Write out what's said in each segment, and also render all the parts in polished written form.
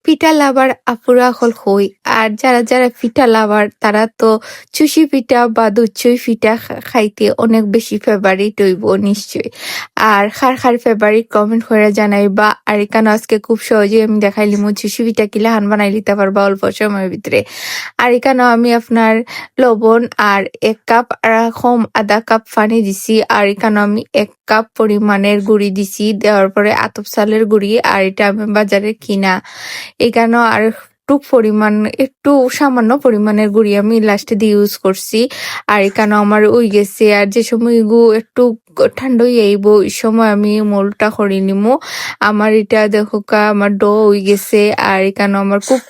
পিঠা লাভার আপুরা হল হই আর যারা যারা পিঠা লাভার তারা তো চুষি পিঠা বা দুধচই পিঠা খাইতে অনেক বেশি ফেভারিট হইব নিশ্চয়। আর খার খার ফেভারিট কমেন্ট করে জানাই বা আর এখানে আজকে খুব সহজে আমি দেখাইলিমু চুষি পিঠা কিলা হান বানাই লিতে পারবা অল্প সময়ের ভিতরে। আর এখানে আমি আপনার লবণ আর 1 কাপ কম আধা কাপ পানি দিছি আর এখানে আমি 1 কাপ পরিমাণের গুড়ি দিছি দেওয়ার পরে আতপ চালের গুড়ি আর এটা আমি বাজারে কিনা এখানে আর একটু সামান্য পরিমাণের গুড়ি আমি লাস্টে দিয়ে ইউজ করছি আর এখানে আমার ওই গেছে আর যে সময় একটু ঠান্ডা হয়ে আইব ওই সময় আমি মোলটা করে নিমু আমার এটা দেখো আমার ডো হয়ে গেছে আর এখানে আমার খুব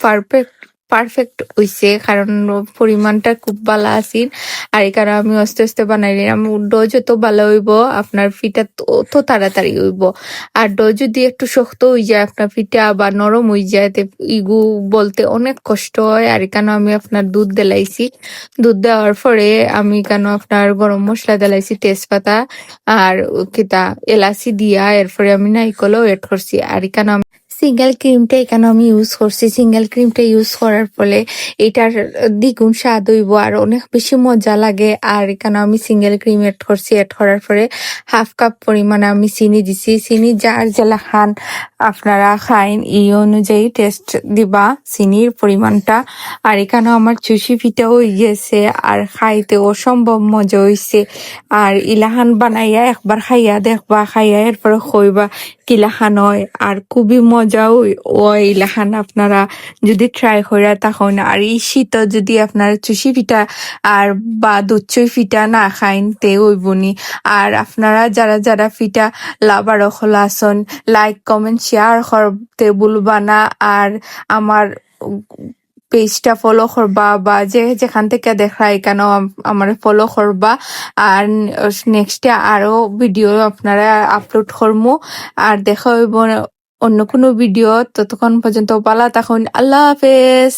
পারফেক্ট হইছে কারণ পরিমাণটা খুব ভালো আছিল আর এখানে আমি আস্তে আস্তে বানাই নিলাম ডো যত ভালো হইব আপনার পিঠা তত তাড়াতাড়ি হইব আর ডো যদি একটু শক্ত হয়ে যায় আপনার পিঠা বা নরম হয়ে যায় ইগু বলতে অনেক কষ্ট হয় আর এখানে আমি আপনার দুধ দিলাইছি দুধ দেওয়ার পরে আমি এখানে আপনার গরম মশলা দিলাইছি তেজপাতা আর কিতা এলাচি দিয়া এরপরে আমি নারিকেলও এড করছি আর এখানে সিঙ্গেল ক্রিমটা এখানে আমি ইউজ করছি সিঙ্গেল ক্রিমটা ইউজ করার ফলে এটার দ্বিগুণ স্বাদ হইব আর অনেক বেশি মজা লাগে আর এখানে আমি সিঙ্গেল ক্রিম এড করছি এড করার পরে 1/2 কাপ পরিমাণে আমি চিনি দিছি চিনি যার জেলা খান আপনারা খাইন এই অনুযায়ী টেস্ট দিবা চিনির পরিমাণটা আর এখানে আমার চুষি পিঠা হয়ে গেছে আর খাইতে অসম্ভব মজা হয়েছে আর ইলাহান বানাইয়া একবার খাইয়া দেখবা খাইয়া এরপরে খইবা কিলাখান হয় আর খুবই মজা ওই ইলাখান আপনারা যদি ট্রাই কইরা তখন আর এই শীত যদি আপনারা চুষি পিঠা আর বা দুধচই পিঠা না খাইন তে হইবনি আর আপনারা যারা যারা পিঠা লাভার হল আসন লাইক কমেন্ট শেয়ার করতে ভুলবা না আর আমার পেজটা ফলো করবা বা যেখান থেকে দেখা এখানেও আমার ফলো করবা আর নেক্সটে আরো ভিডিও আপনারা আপলোড করবো আর দেখা হইব অন্য কোনো ভিডিও ততক্ষণ পর্যন্ত পালা তখন আল্লাহ হাফেজ।